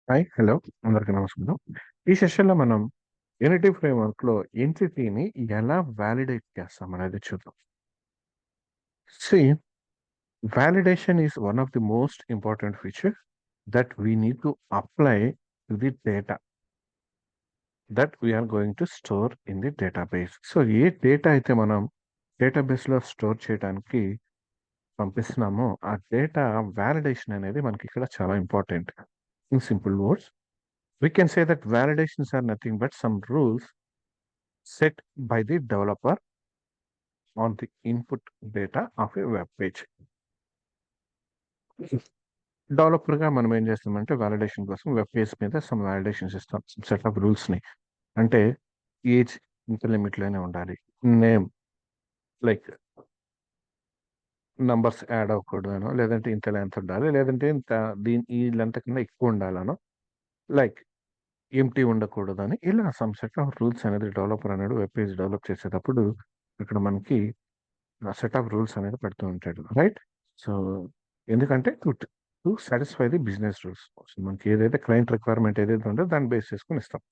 Hi. Hello. అందరికీ నమస్కారం. ఈ సెషన్‌లో మనం యూనిటీ ఫ్రేమ్‌వర్క్‌లో ఎంటిటీని ఎలా వాలిడేట్ చేస్తామనేది చూద్దాం. See validation is one of the most important feature that we need to apply to the data that we are going to store in the database. So, ఏ data అయితే మనం డేటాబేస్‌లో స్టోర్ చేయడానికి పంపిస్తున్నామో, ఆ data validation అనేది మనకిక్కడ చాలా important. In simple words, we can say that validations are nothing but some rules set by the developer on the input data of a web page. డెవలపర్‌గా మనం ఏం చేస్తామంటే వాలిడేషన్ కోసం వెబ్ పేజ్ మీద some వాలిడేషన్స్ ఇస్తాం. Some set of రూల్స్‌ని. అంటే age ఇంత లిమిట్‌లోనే ఉండాలి. నేమ్ లైక్ నంబర్స్ యాడ్ అవ్వకూడదనో, లేదంటే ఇంత లెంత్ ఉండాలి. లేదంటే ఇంత ఈ లెంత్ కన్నా ఎక్కువ ఉండాలనో, లైక్ ఎంప్టీ ఉండకూడదని ఇలా సమ్ సెట్ ఆఫ్ రూల్స్ అనేది డెవలపర్ అనేవాడు వెబ్ పేజ్ డెవలప్ చేసేటప్పుడు ఇక్కడ మనకి సెట్ ఆఫ్ రూల్స్ అనేది పెడుతూ ఉంటాడు. రైట్? సో, ఎందుకంటే to satisfy the business rules. So, మనకి ఏదైతే క్లయింట్ రిక్వైర్మెంట్ ఏదైతే ఉందో దాన్ని బేస్ చేసుకొని ఇస్తాం.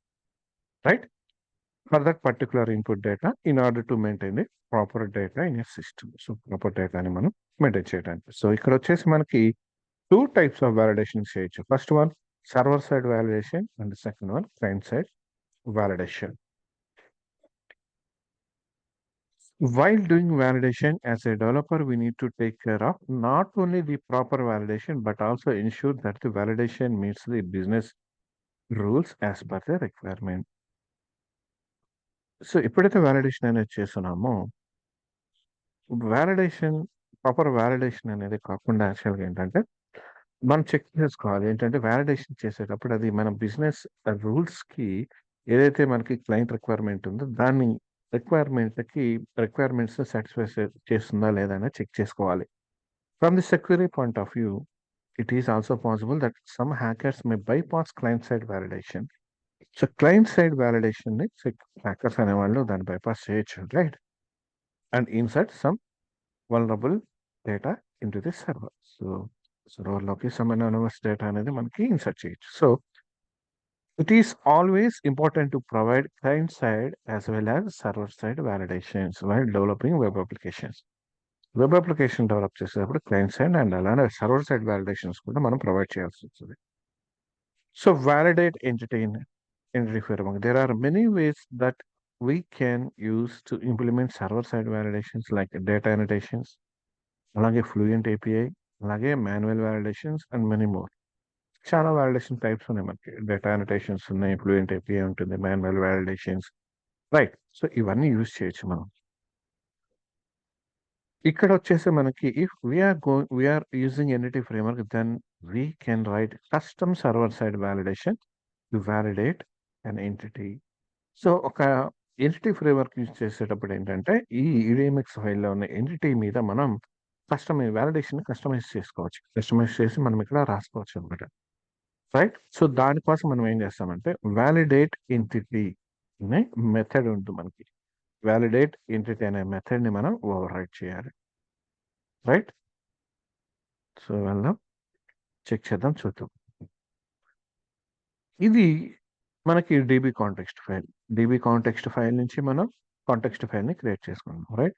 Right? For that particular input data in order to maintain the proper data in a system. So, proper డేటాని మనం మెయింటైన్ చేయడానికి. సో, ఇక్కడొచ్చేసి మనకి 2 టైప్స్ ఆఫ్ వాలిడేషన్స్ చేయొచ్చు. First one server side validation and second one client side validation. While doing validation as a developer, we need to take care of not only the proper validation, but also ensure that the validation meets the business rules as per the requirement. So, ఎప్పుడైతే validation అనేది చేస్తున్నామో, validation proper validation అనేది కాకుండా యాక్చువల్‌గా ఏంటంటే, మనం check చేసుకోవాలి. ఏంటంటే వాలిడేషన్ చేసేటప్పుడు అది మన బిజినెస్ రూల్స్‌కి ఏదైతే మనకి క్లయింట్ రిక్వైర్మెంట్ ఉందో దాన్ని రిక్వైర్మెంట్‌కి రిక్వైర్మెంట్స్‌ని సాటిస్ఫై చేస్తుందా లేదా అనేది చెక్ చేసుకోవాలి. From the security point of view, it is also possible that some hackers may bypass client-side validation. So, client side వాలిడేషన్‌ని హ్యాకర్స్ అనేవాళ్ళు దాన్ని బైపాస్ చేయొచ్చు. Right? And insert some vulnerable data into the server. So, సర్వర్‌లోకి some anonymous data అనేది మనకి insert చేయొచ్చు. So, it is always important to provide client side as well as server side validations while developing web applications. Web application develop చేసేటప్పుడు client side and అలానే server side వాలిడేషన్స్ కూడా మనం provide చేయాల్సి వస్తుంది. So, validate entity framework. There are many ways that we can use to implement server side validations like data annotations, అలాగే fluent API, అలాగే manual validations and many more. చాలా validation types ఉన్నాయి మనకి. Data annotations ఉన్నాయి, fluent API ఉంటుంది, manual validations. Right? So, ఇవన్నీ use చేయొచ్చు మనం. ఇక్కడ వచ్చేసి మనకి if we are using entity framework then we can write custom server side validation to validate an entity. So, ఒక ఎంటిటీ ఫ్రేమ్వర్క్ యూజ్ చేసేటప్పుడు ఏంటంటే ఈ ఈడిఎంఎక్స్ ఫైల్‌లో ఉన్న ఎంటిటీ మీద మనం వాలిడేషన్ కస్టమైజ్ చేసుకోవచ్చు. కస్టమైజ్ చేసి మనం ఇక్కడ రాసుకోవచ్చు అనమాట. రైట్? సో, దానికోసం మనం ఏం చేస్తామంటే వాలిడేట్ ఎంటిటీ అనే మెథడ్ ఉంటుంది మనకి. వాలిడేట్ ఎంటిటీ అనే మెథడ్‌ని మనం ఓవర్‌రైడ్ చేయాలి. రైట్? సో, వెళ్దాం. చెక్ చేద్దాం. చూద్దాం. ఇది మనకి DB context file. DB context file నుంచి మనం కాంటెక్స్ట్ ఫైల్‌ని క్రియేట్ చేసుకున్నాం. Right?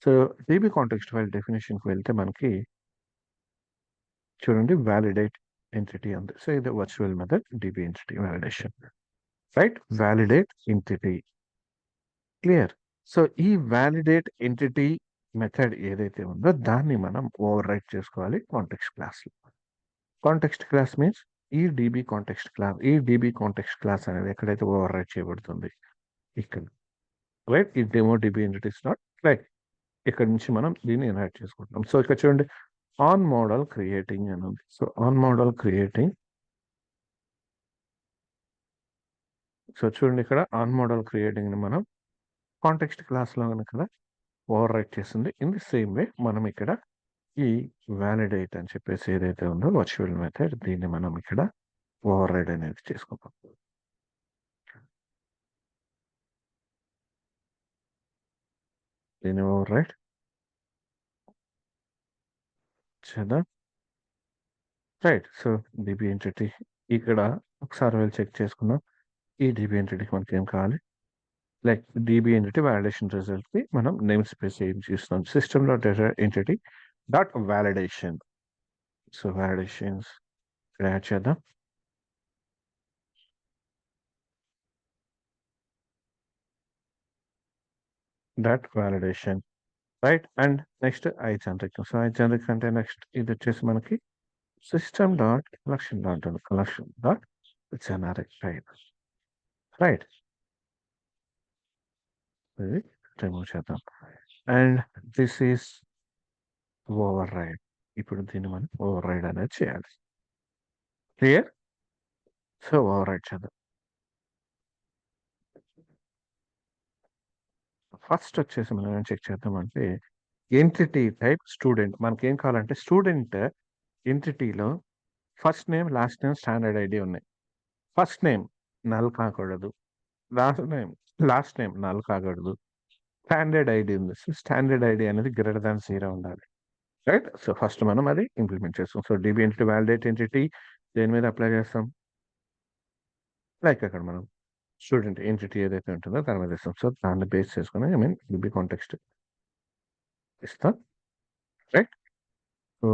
So, DB context file డెఫినిషన్‌కి వెళ్తే మనకి చూడండి వాలిడేట్ ఎంటిటీ ఉంది. సో, ఇది virtual method DB entity validation. Right? Validate entity. Clear. So, ఈ వాలిడేట్ ఎంటిటీ మెథడ్ ఏదైతే ఉందో దాన్ని మనం ఓవర్‌రైడ్ చేసుకోవాలి కాంటెక్స్ట్ క్లాస్‌లో. కాంటెక్స్ట్ క్లాస్ మీన్స్ ఈ డీబీ కాంటెక్స్ట్ క్లాస్ అనేది ఎక్కడైతే ఓవర్‌రైడ్ చేయబడుతుంది ఇక్కడ. రైట్? ఈ demo DB entities dot right. ఇక్కడ నుంచి మనం దీన్ని ఇన్హెరిట్ చేసుకుంటున్నాం. సో, ఇక్కడ చూడండి ఆన్ మోడల్ క్రియేటింగ్ అని ఉంది. So, on model creating. So, చూడండి ఇక్కడ ఆన్ మోడల్ క్రియేటింగ్‌ని మనం కాంటెక్స్ట్ క్లాస్‌లో గనుక ఓవర్‌రైడ్ చేసింది. ఇన్ ది సేమ్ వే మనం ఇక్కడ ఈ వాలిడేట్ అని చెప్పేసి ఏదైతే ఉందో వర్చువల్ మెథడ్ దీన్ని మనం ఇక్కడ ఓవర్‌రైడ్ అనేది చేసుకుంటాం. దీన్ని ఓవర్‌రైడ్ చేద్దాం. రైట్. సో, డీబీ ఎంటిటీ ఇక్కడ ఒకసారి వెళ్ళి చెక్ చేసుకుందాం. ఈ డీబీ ఎంటిటీకి మనకి ఏం కావాలి? లైక్ డీబీ ఎంటిటీ వాలిడేషన్ రిజల్ట్‌కి మనం నేమ్ స్పేస్ ఏం చేస్తున్నాం? System dot data entity dot validation. So, validations ఇక్కడ యాడ్ చేద్దాం. Dot validation. Right. And next I generic. So, I generic అంటే నెక్స్ట్ ఇది వచ్చేసి మనకి system dot collection dot generic. Right. ఇది రిమూవ్ చేద్దాం. And this is override. ఇప్పుడు దీన్ని మనం ఓవర్ రైడ్ అనేది చేయాలి. క్లియర్? సో, ఓవర్ రైడ్ చేద్దాం. ఫస్ట్ వచ్చేసి మనం ఏం చెక్ చేద్దామంటే ఎంటిటీ టైప్ స్టూడెంట్. మనకేం కావాలంటే స్టూడెంట్ ఎంటిటీలో first name, last name, standard ID ఉన్నాయి. ఫస్ట్ నేమ్ నల్ కాకూడదు. లాస్ట్ నేమ్ నల్ కాకూడదు. స్టాండర్డ్ ఐడి ఉంది. సో, స్టాండర్డ్ ఐడి అనేది గ్రేటర్ దాన్ 0 ఉండాలి. రైట్? సో, ఫస్ట్ మనం అది ఇంప్లిమెంట్ చేస్తాం. So, DB entity validate entity దేని మీద అప్లై చేస్తాం? లైక్ అక్కడ మనం స్టూడెంట్ ఎంటిటీ ఏదైతే ఉంటుందో దాని మీద ఇస్తాం. సో, దాన్ని బేస్ చేసుకొని డీబీ కాంటెక్స్ట్ ఇస్తాం. రైట్? So,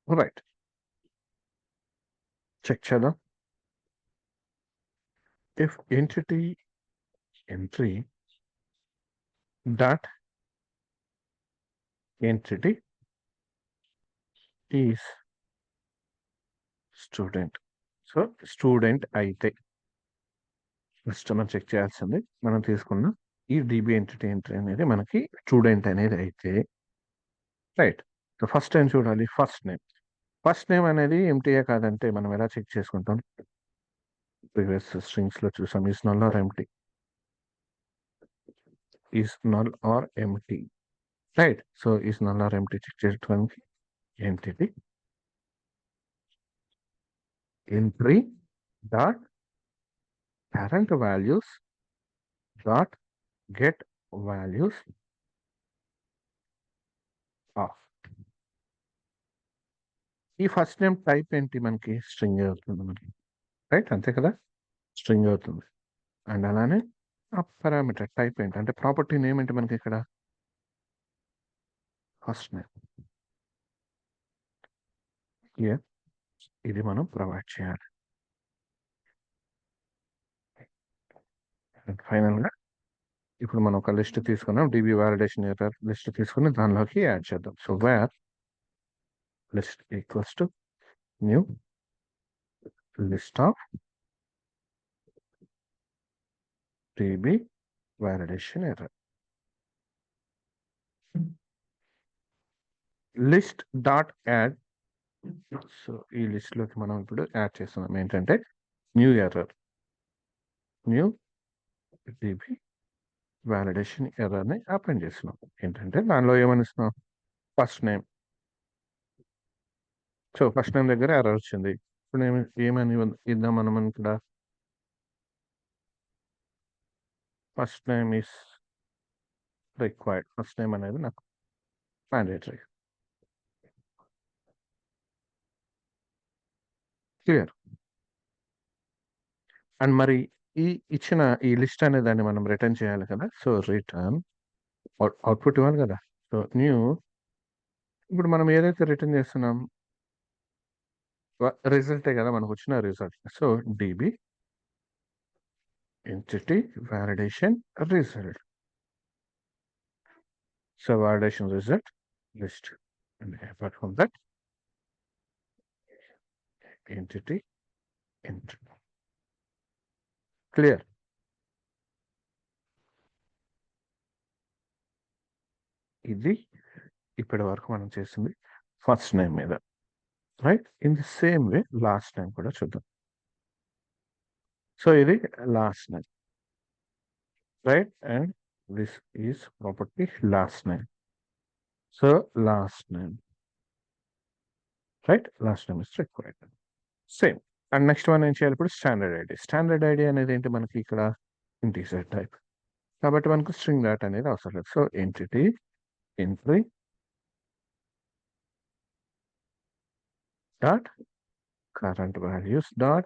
right. చెక్ చేద్దాం. If entity entry dot entity is student. So, student అయితే ఫస్ట్ మనం చెక్ చేయాల్సింది మనం తీసుకున్న ఈ డీబీ ఎంటిటీ ఎంట్రీ అనేది మనకి స్టూడెంట్ అనేది అయితే రైట్. సో, ఫస్ట్ ఏం చూడాలి? First name. ఫస్ట్ నేమ్ అనేది ఎంటీయే కాదంటే మనం ఎలా చెక్ చేసుకుంటాం? ప్రీవియస్ స్ట్రింగ్స్‌లో చూసాం. Is null or empty. Is null or empty. Right. So, is null or empty check చేయడానికి entity entry dot current values dot get values of. ఈ ఫస్ట్ నేమ్ టైప్ ఏంటి మనకి? స్ట్రింగ్ అవుతుంది మనకి. రైట్. అంతే కదా! స్ట్రింగ్ అవుతుంది. అండ్ అలానే ఆ పారామీటర్ టైప్ ఏంటి? అంటే ప్రాపర్టీ నేమ్ ఏంటి మనకి ఇక్కడ? First name. క్లియర్? ఇది మనం ప్రొవైడ్ చేయాలి. అండ్ ఫైనల్‌గా ఇప్పుడు మనం ఒక లిస్ట్ తీసుకున్నాం. డీబీ వాలిడేషన్ ఎర్రర్ లిస్ట్ తీసుకొని దానిలోకి యాడ్ చేద్దాం. So, var list equals to new list of DB validation error. List dot add. So, ఈ లిస్ట్‌లోకి మనం ఇప్పుడు యాడ్ చేస్తున్నాం ఏంటంటే new error. New DB validation ఎర్రర్‌ని అపెండ్ చేస్తున్నాం. ఏంటంటే దానిలో ఏమని ఇస్తున్నాం? First name. So, first name దగ్గర ఎర్రర్ వచ్చింది. ఇప్పుడు ఏమని ఇద్దాం మనం ఇక్కడ? First name is required. First name అనేది నాకు మ్యాండేటరీ. క్లియర్? అండ్ మరి ఈ ఇచ్చిన ఈ లిస్ట్ అనే దాన్ని మనం రిటర్న్ చేయాలి కదా! సో, రిటర్న్ అవుట్‌పుట్ ఇవ్వాలి కదా! సో, న్యూ ఇప్పుడు మనం ఏదైతే రిటర్న్ చేస్తున్నాం రిజల్టే కదా మనకొచ్చిన result. So, DB entity validation result. So, validation result list. And apart from that entity entry. Clear? ఇది ఇప్పటి వరకు మనం చేసింది ఫస్ట్ నేమ్ మీద. Right? In the same way last name కూడా చూద్దాం. సో, ఇది last name. Right? And this is property last name. So, last name. Right? Last name is required. Same. And next one ఏం చేయాలి ఇప్పుడు? Standard ID. Standard ID అనేది ఏంటి మనకి ఇక్కడ? Integer type. కాబట్టి మనకు స్ట్రింగ్ డేటా అనేది అవసరం లేదు. So, entity entry dot current values dot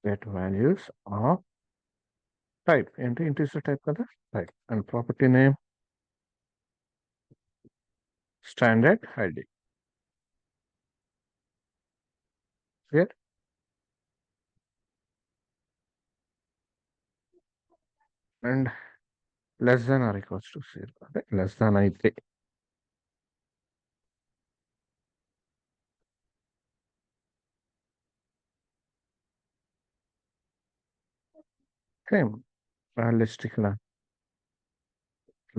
get values of type. Integer type kada type, and property name standard ID. Clear? And less than or equals to 0. Okay? Less than అయితే same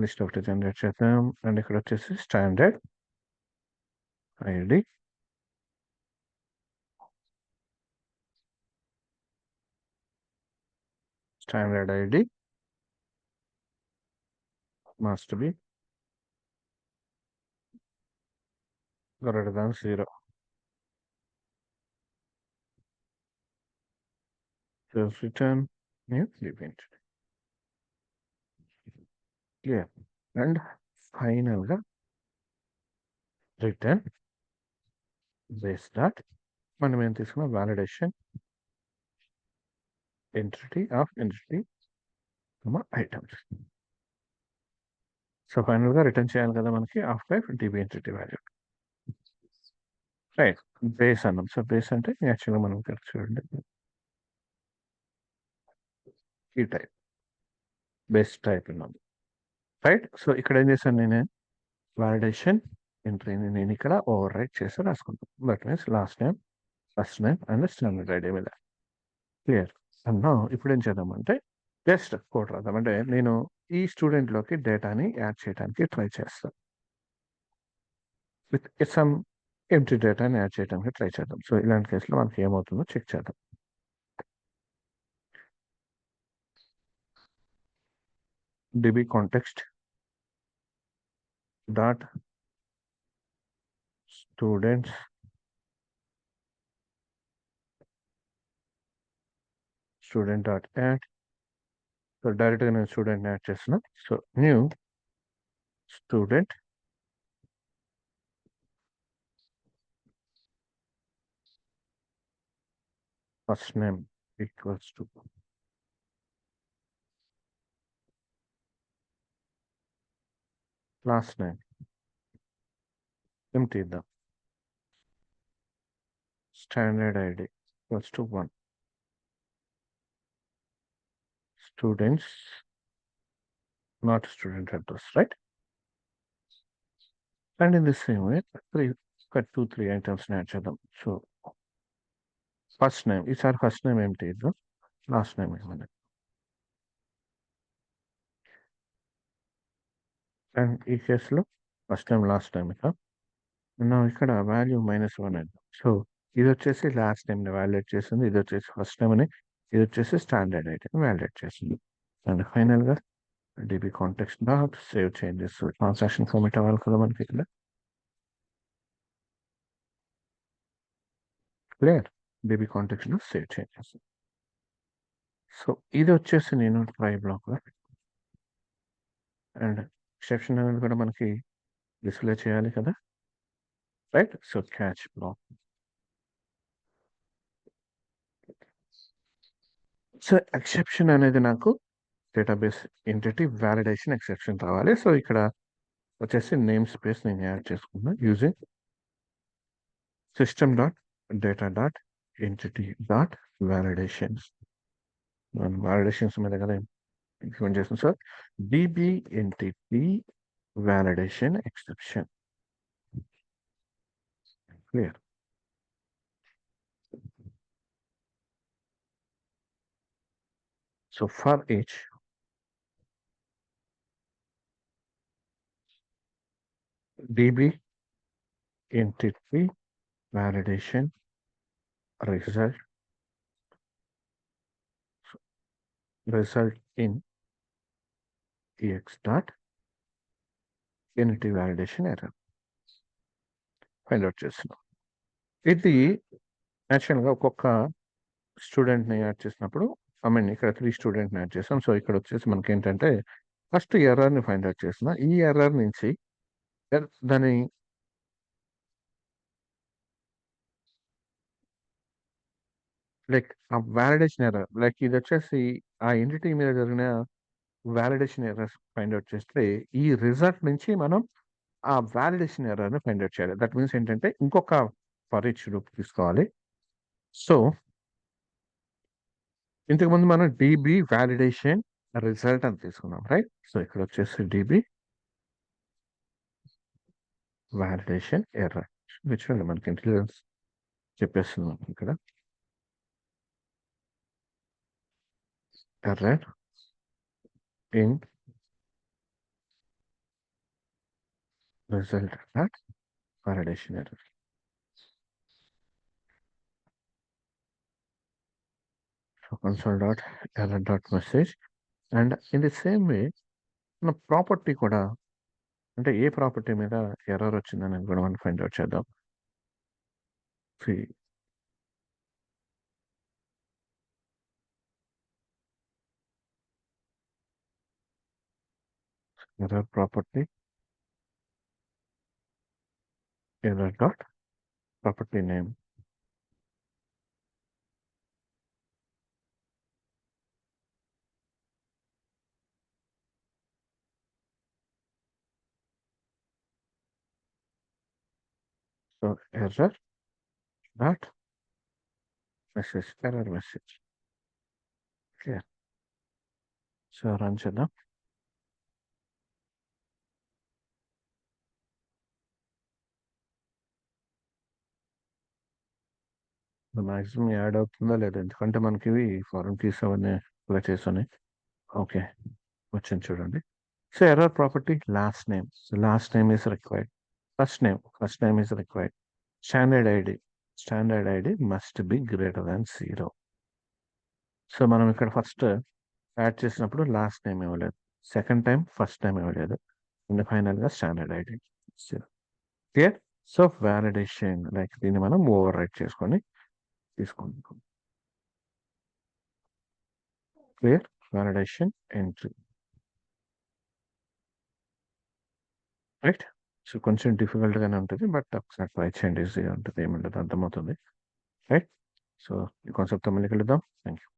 list ఒకటి generate చేద్దాం. And ఇక్కడ వచ్చేసి standard ID must be greater than 0. So return new event. Clear? And final గా return base dot మనం ఏం తీసుకున్నాం validation entity items. So final గా రిటర్న్ చేయాలి కదా మనకి of type dB entity value. Right, base అన్నాం. సో బేస్ అంటే యాక్చువల్గా మనం ఇక్కడ చూడండి ఈ టైప్ బేస్ టైప్ ఉన్నాం. రైట్, సో ఇక్కడ ఏం చేశాను నేను వాలిడేషన్ ఎంట్రీని నేను ఇక్కడ ఓవర్ రైట్ చేసి రాసుకుంటాను. That means last name, first name and standard ID మీద. క్లియర్ అన్నా? ఇప్పుడు ఏం చేద్దామంటే జస్ట్ కోడ్ రాద్దాం. అంటే నేను ఈ స్టూడెంట్లోకి డేటాని యాడ్ చేయడానికి ట్రై చేస్తాను. విత్ సమ్ ఎంటీ డేటాని యాడ్ చేయడానికి ట్రై చేద్దాం. సో ఇలాంటి కేసులో మనకి ఏమవుతుందో చెక్ చేద్దాం. DB context dot students student dot add. So డైరెక్ట్గా నేను స్టూడెంట్ యాడ్ చేస్తున్నాను. So new student first name equals to last name empty ఇద్దాం. Standard ID equals to 1. Students, not student address, right? And in the same way, 3 items add చేద్దాం. So first name, ఈసారి first name ఏమిటి ఇద్దాం, last name ఏమన్నా. And ఈ కేసులో first name last name ఇద్దాం. ఇక్కడ వాల్యూ -1 ఇద్దాం. సో ఇది వచ్చేసి లాస్ట్ నేమ్ని వ్యాలిడేట్ చేస్తుంది, ఇది వచ్చేసి ఫస్ట్ నేమ్ని, ఇది వచ్చేసి స్టాండర్డ్ ఐడిని వ్యాలిడేట్ చేస్తుంది. అండ్ ఫైనల్గా dB context dot save changes. Transaction format అవ్వాలి కదా మనకి ఇక్కడ. Clear? DB context dot save changes. So ఇది వచ్చేసి నేను ట్రై బ్లాక్లో అండ్ ఎక్సెప్షన్ అనేది కూడా మనకి డిస్ప్లే చేయాలి కదా, right? So catch black. So exception అనేది నాకు డేటాబేస్ ఎంటిటీ వ్యాలిడేషన్ ఎక్సెప్షన్ రావాలి. సో ఇక్కడ వచ్చేసి నేమ్ స్పేస్ నేను యాడ్ చేసుకున్నా using system dot data dot entity dot validations. Validations మీద కదా ఇంప్లిమెంట్ చేస్తాం. Sir dB entity validation exception. Clear? So for each DB entity validation result in ex dot entity validation error find out చేస్తున్నాం. ఇది యాక్చువల్గా ఒక్కొక్క స్టూడెంట్ని add చేసినప్పుడు ఇక్కడ 3 స్టూడెంట్ని యాడ్ చేసాం. సో ఇక్కడ వచ్చేసి మనకి ఏంటంటే ఫస్ట్ ఎర్రర్ని ఫైండ్ అవుట్ చేసిన, ఈ ఎర్రర్ నుంచి దాని లైక్ ఆ వాలిడేషన్ ఎర్రర్ లైక్ ఇదొచ్చేసి ఆ ఎంటిటీ మీద జరిగిన వాలిడేషన్ ఎర్రర్స్ ఫైండ్ ఔట్ చేస్తే, ఈ రిజల్ట్ నుంచి మనం ఆ వాలిడేషన్ ఎర్రర్‌ని ఫైండ్ ఔట్ చేయాలి. దట్ మీన్స్ ఏంటంటే ఇంకొక ఫర్ ఈచ్ లూప్ తీసుకోవాలి. సో, ఇంతకుముందు మనం డీబీ వాలిడేషన్ రిజల్ట్ అని తీసుకున్నాం. రైట్? సో, ఇక్కడొచ్చేసి డీబీ వాలిడేషన్ ఎర్రర్. ఇది చూడండి మనకి ఇంటెలిజెన్స్ చెప్పేస్తుంది మనకి ఇక్కడ. Error in result dot validation error. So, console.error.message and in the same way మన ప్రాపర్టీ కూడా అంటే ఏ ప్రాపర్టీ మీద ఎర్రర్ వచ్చిందని కూడా మనం ఫైండ్ ఔట్ చేద్దాం. See error property error dot property name. So error dot message error message. Clear. So run చేద్దాం. Maximum add అవుతుందో లేదో, ఎందుకంటే మనకి ఇవి ఫారెన్ కీస్ అవన్నీ ఇలా చేస్తున్నాయి. ఓకే, వచ్చింది చూడండి. So error property last name. So last name is required. First name is required. Standard ID must be greater than 0. So మనం ఇక్కడ ఫస్ట్ యాడ్ చేసినప్పుడు లాస్ట్ నేమ్ ఇవ్వలేదు, సెకండ్ టైం ఫస్ట్ టైం ఇవ్వలేదు, అండ్ ఫైనల్గా standard ID. Clear. So validation like దీన్ని మనం over right చేసుకొని తీసుకుంటాం. Clear. Validation entry. Right. So కొంచెం డిఫికల్ట్గానే ఉంటుంది, బట్ ఒకసారి ట్రై చేయండి, ఈజీగా ఉంటుంది, ఏముంటుంది, అర్థమవుతుంది. రైట్. సో ఈ కాన్సెప్ట్తో మళ్ళీ కలుద్దాం. Thank you.